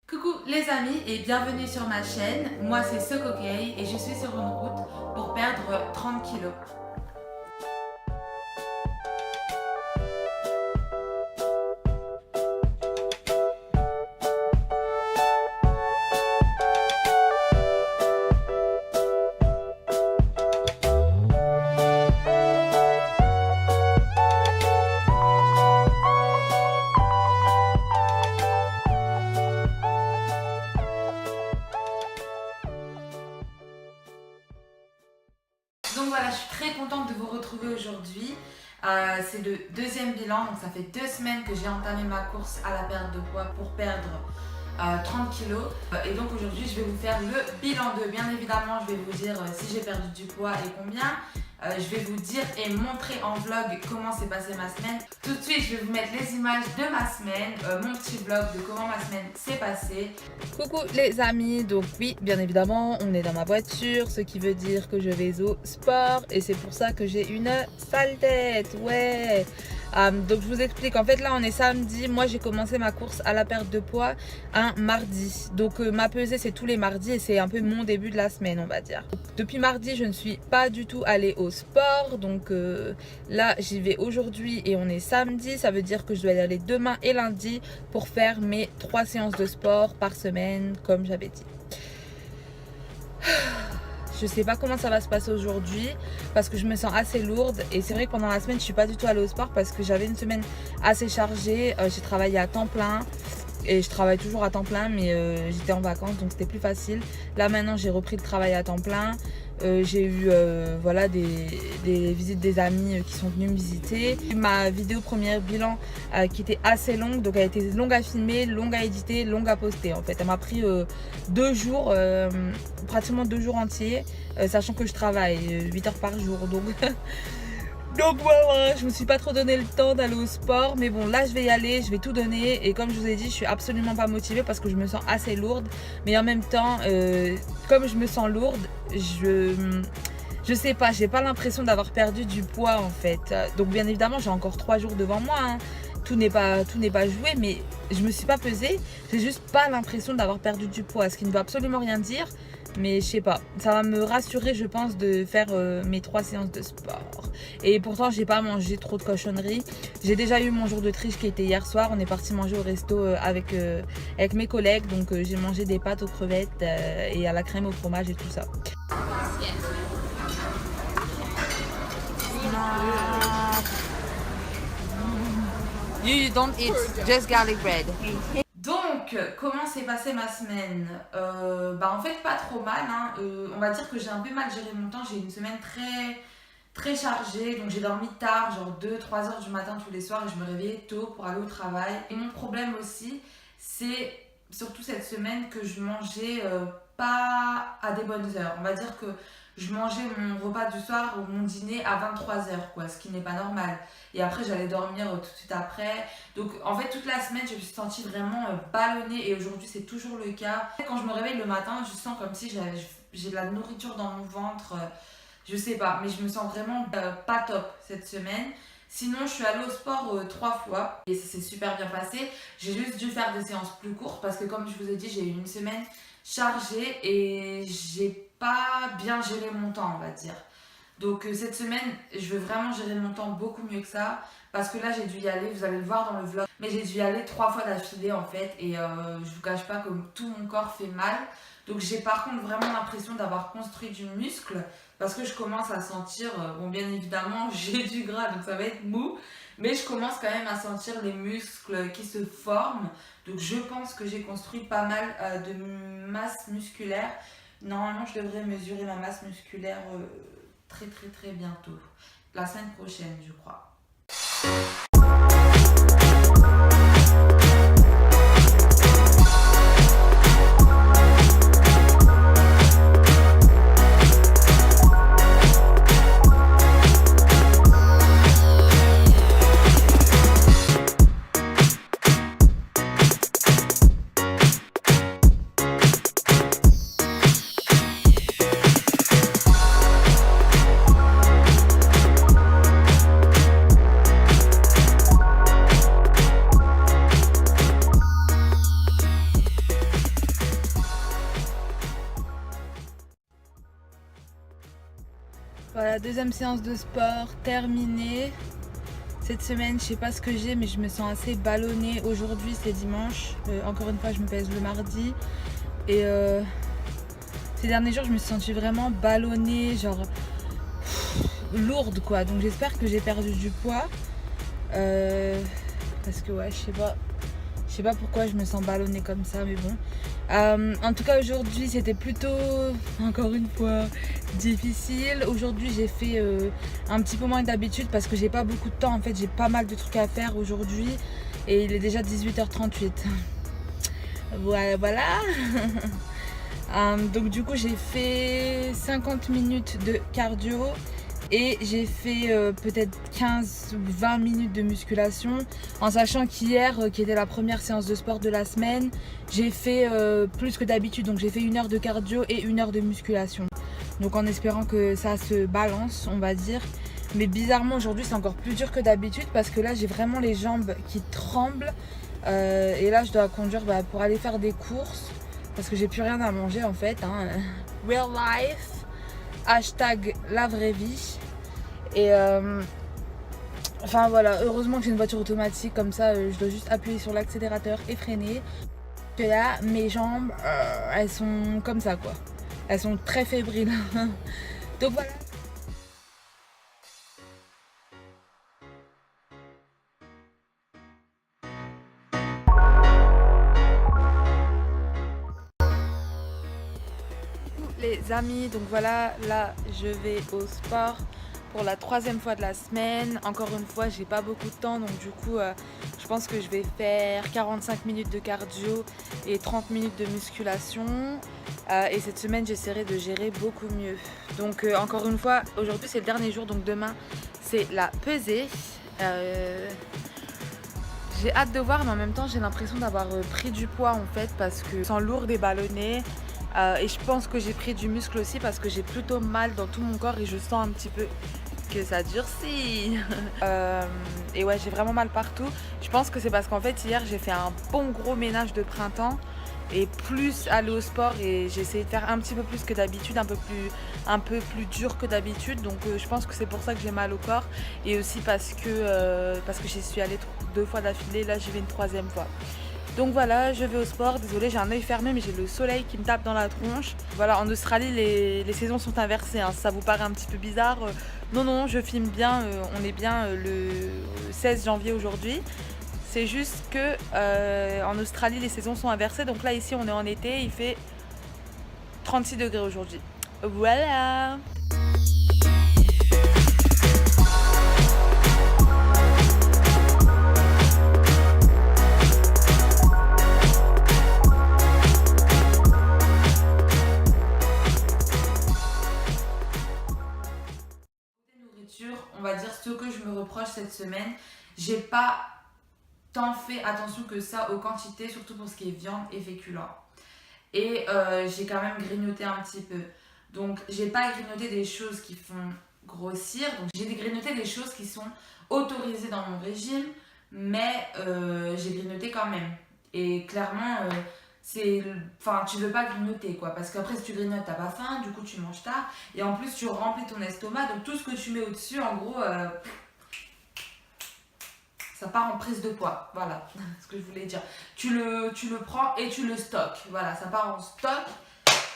Coucou les amis et bienvenue sur ma chaîne. Moi c'est Sokokei et je suis sur une route pour perdre 30 kilos. Donc voilà, je suis très contente de vous retrouver aujourd'hui. C'est le deuxième bilan, donc ça fait 2 semaines que j'ai entamé ma course à la perte de poids pour perdre 30 kilos. Et donc aujourd'hui, je vais vous faire le bilan 2. Bien évidemment, je vais vous dire si j'ai perdu du poids et combien. Je vais vous dire et montrer en vlog comment s'est passée ma semaine. Tout de suite, je vais vous mettre les images de ma semaine, mon petit vlog de comment ma semaine s'est passée. Coucou les amis, donc oui, bien évidemment, on est dans ma voiture, ce qui veut dire que je vais au sport et c'est pour ça que j'ai une sale tête, ouais. Donc je vous explique, en fait là on est samedi, moi j'ai commencé ma course à la perte de poids un mardi. Donc ma pesée c'est tous les mardis et c'est un peu mon début de la semaine on va dire. Depuis mardi je ne suis pas du tout allée au sport, donc là j'y vais aujourd'hui et on est samedi, ça veut dire que je dois y aller demain et lundi pour faire mes 3 séances de sport par semaine comme j'avais dit. Je sais pas comment ça va se passer aujourd'hui parce que je me sens assez lourde et c'est vrai que pendant la semaine je suis pas du tout allée au sport parce que j'avais une semaine assez chargée. J'ai travaillé à temps plein et je travaille toujours à temps plein mais j'étais en vacances donc c'était plus facile. Là maintenant j'ai repris le travail à temps plein. J'ai eu voilà, des visites des amis qui sont venus me visiter. Ma vidéo première bilan qui était assez longue, donc elle était longue à filmer, longue à éditer, longue à poster en fait. Elle m'a pris 2 jours, pratiquement 2 jours entiers, sachant que je travaille 8 heures par jour donc... Donc voilà, je me suis pas trop donné le temps d'aller au sport, mais bon là je vais y aller, je vais tout donner et comme je vous ai dit je suis absolument pas motivée parce que je me sens assez lourde, mais en même temps comme je me sens lourde, je sais pas, j'ai pas l'impression d'avoir perdu du poids en fait. Donc bien évidemment j'ai encore 3 jours devant moi, hein. Tout n'est pas joué, mais je me suis pas pesée, j'ai juste pas l'impression d'avoir perdu du poids, ce qui ne veut absolument rien dire. Mais je sais pas, ça va me rassurer je pense de faire mes 3 séances de sport. Et pourtant j'ai pas mangé trop de cochonneries. J'ai déjà eu mon jour de triche qui était hier soir. On est parti manger au resto avec mes collègues. Donc j'ai mangé des pâtes aux crevettes et à la crème au fromage et tout ça. You don't eat just garlic bread. Donc, comment s'est passée ma semaine? En fait, pas trop mal. Hein. On va dire que j'ai un peu mal géré mon temps. J'ai une semaine très chargée. Donc, j'ai dormi tard, genre 2-3 heures du matin tous les soirs. Et je me réveillais tôt pour aller au travail. Et mon problème aussi, c'est surtout cette semaine que je mangeais pas à des bonnes heures. On va dire que je mangeais mon repas du soir ou mon dîner à 23h, quoi, ce qui n'est pas normal. Et après, j'allais dormir tout de suite après. Donc, en fait, toute la semaine, je me suis sentie vraiment ballonnée. Et aujourd'hui, c'est toujours le cas. Quand je me réveille le matin, je sens comme si j'ai de la nourriture dans mon ventre. Je sais pas, mais je me sens vraiment pas top cette semaine. Sinon, je suis allée au sport 3 fois et ça s'est super bien passé. J'ai juste dû faire des séances plus courtes parce que, comme je vous ai dit, j'ai eu une semaine chargée et j'ai pas bien géré mon temps, on va dire. Donc cette semaine, je veux vraiment gérer mon temps beaucoup mieux que ça parce que là j'ai dû y aller, vous allez le voir dans le vlog, mais j'ai dû y aller 3 fois d'affilée en fait et je vous cache pas que tout mon corps fait mal. Donc j'ai par contre vraiment l'impression d'avoir construit du muscle parce que je commence à sentir, bon bien évidemment j'ai du gras donc ça va être mou, mais je commence quand même à sentir les muscles qui se forment. Donc je pense que j'ai construit pas mal de masse musculaire. Normalement je devrais mesurer ma masse musculaire très bientôt, la semaine prochaine je crois. Voilà, deuxième séance de sport terminée. Cette semaine, je sais pas ce que j'ai, mais je me sens assez ballonnée. Aujourd'hui, c'est dimanche. Encore une fois, je me pèse le mardi. Et ces derniers jours, je me suis sentie vraiment ballonnée, genre lourde quoi. Donc j'espère que j'ai perdu du poids. Parce que ouais, je sais pas pourquoi je me sens ballonnée comme ça, mais bon. En tout cas, aujourd'hui, c'était plutôt, encore une fois, difficile. Aujourd'hui, j'ai fait un petit peu moins que d'habitude parce que j'ai pas beaucoup de temps. En fait, j'ai pas mal de trucs à faire aujourd'hui et il est déjà 18h38. Voilà. Donc du coup, j'ai fait 50 minutes de cardio. Et j'ai fait peut-être 15 ou 20 minutes de musculation, en sachant qu'hier, qui était la première séance de sport de la semaine, j'ai fait plus que d'habitude. Donc j'ai fait 1 heure de cardio et 1 heure de musculation. Donc en espérant que ça se balance, on va dire. Mais bizarrement, aujourd'hui, c'est encore plus dur que d'habitude parce que là, j'ai vraiment les jambes qui tremblent. Et là, je dois conduire pour aller faire des courses parce que j'ai plus rien à manger en fait. Real life. Hashtag la vraie vie. Et enfin voilà, heureusement que j'ai une voiture automatique, comme ça je dois juste appuyer sur l'accélérateur et freiner. Et là, mes jambes, elles sont comme ça quoi. Elles sont très fébriles. Donc voilà. Les amis, donc voilà, là je vais au sport pour la 3e fois de la semaine. Encore une fois, j'ai pas beaucoup de temps, donc du coup je pense que je vais faire 45 minutes de cardio et 30 minutes de musculation. Et cette semaine, j'essaierai de gérer beaucoup mieux. Donc encore une fois, aujourd'hui c'est le dernier jour, donc demain c'est la pesée. J'ai hâte de voir, mais en même temps j'ai l'impression d'avoir pris du poids en fait, parce que je me sens lourde et ballonnée. Et je pense que j'ai pris du muscle aussi parce que j'ai plutôt mal dans tout mon corps et je sens un petit peu que ça durcit. Et ouais, j'ai vraiment mal partout. Je pense que c'est parce qu'en fait hier j'ai fait un bon gros ménage de printemps et plus aller au sport, et j'ai essayé de faire un petit peu plus que d'habitude, un peu plus dur que d'habitude. Donc je pense que c'est pour ça que j'ai mal au corps, et aussi parce que j'y suis allée 2 fois d'affilée. Là j'y vais une 3e fois. Donc voilà, je vais au sport. Désolée, j'ai un œil fermé, mais j'ai le soleil qui me tape dans la tronche. Voilà, en Australie, les saisons sont inversées. Si ça vous paraît un petit peu bizarre, non, je filme bien. On est bien le 16 janvier aujourd'hui. C'est juste que en Australie, les saisons sont inversées. Donc là, ici, on est en été. Il fait 36 degrés aujourd'hui. Voilà. On va dire ce que je me reproche cette semaine, j'ai pas tant fait attention que ça aux quantités, surtout pour ce qui est viande et féculents. Et j'ai quand même grignoté un petit peu. Donc j'ai pas grignoté des choses qui font grossir, donc j'ai grignoté des choses qui sont autorisées dans mon régime, mais j'ai grignoté quand même. Et clairement, tu veux pas grignoter quoi, parce qu'après si tu grignotes t'as pas faim, du coup tu manges tard, et en plus tu remplis ton estomac, donc tout ce que tu mets au dessus en gros ça part en prise de poids. Voilà ce que je voulais dire. Tu le prends et tu le stockes, voilà, ça part en stock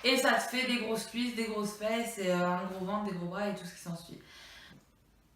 et ça te fait des grosses cuisses, des grosses fesses, et un gros ventre, des gros bras et tout ce qui s'ensuit.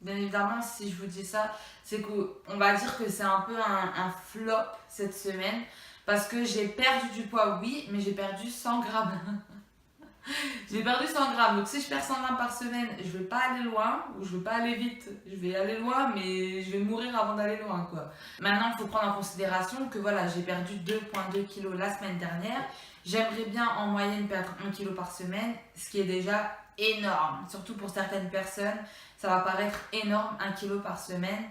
Bien évidemment, si je vous dis ça, c'est qu'on va dire que c'est un peu un flop cette semaine. Parce que j'ai perdu du poids, oui, mais j'ai perdu 100 grammes. J'ai perdu 100 grammes. Donc si je perds 100 grammes par semaine, je vais pas aller loin, ou je vais pas aller vite. Je vais aller loin, mais je vais mourir avant d'aller loin, quoi. Maintenant, il faut prendre en considération que voilà, j'ai perdu 2,2 kg la semaine dernière. J'aimerais bien en moyenne perdre 1 kg par semaine, ce qui est déjà énorme. Surtout pour certaines personnes, ça va paraître énorme, 1 kg par semaine.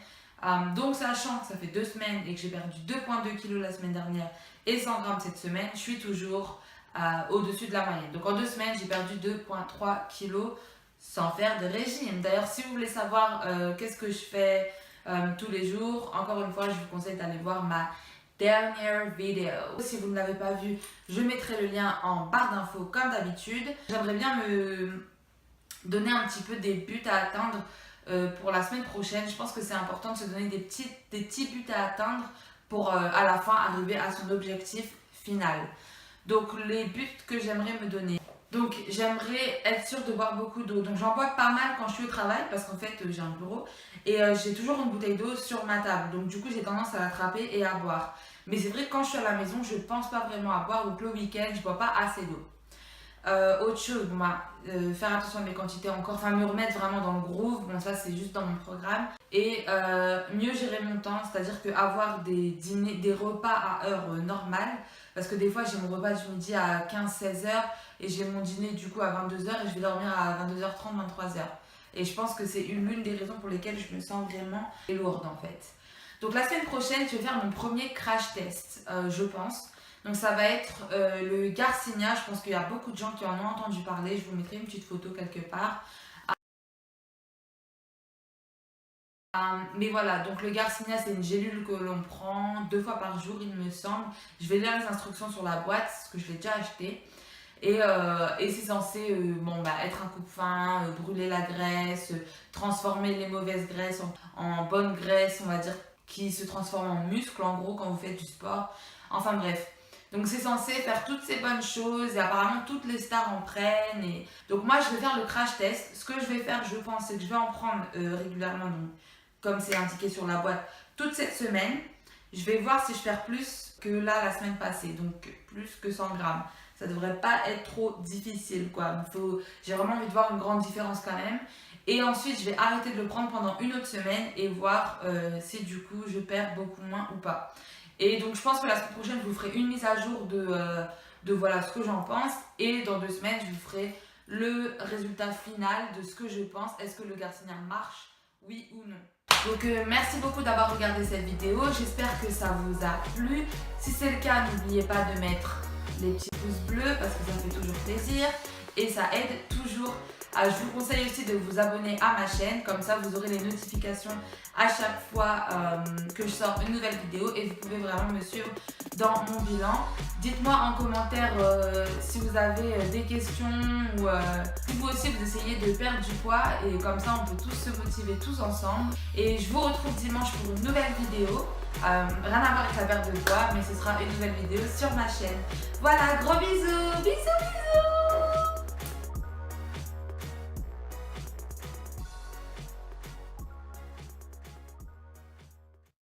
Donc sachant que ça fait 2 semaines et que j'ai perdu 2,2 kg la semaine dernière et 100 grammes cette semaine, je suis toujours au-dessus de la moyenne. Donc en 2 semaines, j'ai perdu 2,3 kg sans faire de régime. D'ailleurs, si vous voulez savoir qu'est-ce que je fais tous les jours, encore une fois, je vous conseille d'aller voir ma dernière vidéo. Si vous ne l'avez pas vue, je mettrai le lien en barre d'infos comme d'habitude. J'aimerais bien donner un petit peu des buts à atteindre pour la semaine prochaine. Je pense que c'est important de se donner des petits buts à atteindre pour à la fin arriver à son objectif final. Donc les buts que j'aimerais me donner. Donc j'aimerais être sûre de boire beaucoup d'eau. Donc j'en bois pas mal quand je suis au travail parce qu'en fait j'ai un bureau et j'ai toujours une bouteille d'eau sur ma table. Donc du coup j'ai tendance à l'attraper et à boire. Mais c'est vrai que quand je suis à la maison je pense pas vraiment à boire, donc le week-end je bois pas assez d'eau. Autre chose, bon bah, faire attention à mes quantités encore, enfin me remettre vraiment dans le groove, bon ça c'est juste dans mon programme. Et mieux gérer mon temps, c'est-à-dire qu'avoir des repas à heure normale, parce que des fois j'ai mon repas du midi à 15-16 heures et j'ai mon dîner du coup à 22 heures et je vais dormir à 22h30, 23 heures. Et je pense que c'est l'une des raisons pour lesquelles je me sens vraiment lourde en fait. Donc la semaine prochaine, je vais faire mon premier crash test, je pense. Donc ça va être le Garcinia, je pense qu'il y a beaucoup de gens qui en ont entendu parler, je vous mettrai une petite photo quelque part. Mais voilà, donc le Garcinia c'est une gélule que l'on prend 2 fois par jour il me semble. Je vais lire les instructions sur la boîte parce que je l'ai déjà acheté. Et c'est censé être un coupe-faim, brûler la graisse, transformer les mauvaises graisses en bonnes graisses, on va dire, qui se transforment en muscles en gros quand vous faites du sport. Enfin bref. Donc c'est censé faire toutes ces bonnes choses et apparemment toutes les stars en prennent. Et... Donc moi je vais faire le crash test. Ce que je vais faire, je pense, c'est que je vais en prendre régulièrement, donc, comme c'est indiqué sur la boîte, toute cette semaine. Je vais voir si je perds plus que là la semaine passée, donc plus que 100 grammes. Ça devrait pas être trop difficile quoi. J'ai vraiment envie de voir une grande différence quand même. Et ensuite je vais arrêter de le prendre pendant une autre semaine et voir si du coup je perds beaucoup moins ou pas. Et donc je pense que la semaine prochaine je vous ferai une mise à jour de voilà ce que j'en pense. Et dans 2 semaines je vous ferai le résultat final de ce que je pense. Est-ce que le Garcinia marche, oui ou non? Donc merci beaucoup d'avoir regardé cette vidéo, j'espère que ça vous a plu. Si c'est le cas, n'oubliez pas de mettre les petits pouces bleus parce que ça fait toujours plaisir et ça aide toujours. Je vous conseille aussi de vous abonner à ma chaîne, comme ça vous aurez les notifications à chaque fois que je sors une nouvelle vidéo et vous pouvez vraiment me suivre dans mon bilan. Dites-moi en commentaire si vous avez des questions ou si vous aussi vous essayez de perdre du poids et comme ça on peut tous se motiver tous ensemble. Et je vous retrouve dimanche pour une nouvelle vidéo. Rien à voir avec la perte de poids, mais ce sera une nouvelle vidéo sur ma chaîne. Voilà, gros bisous, bisous, bisous.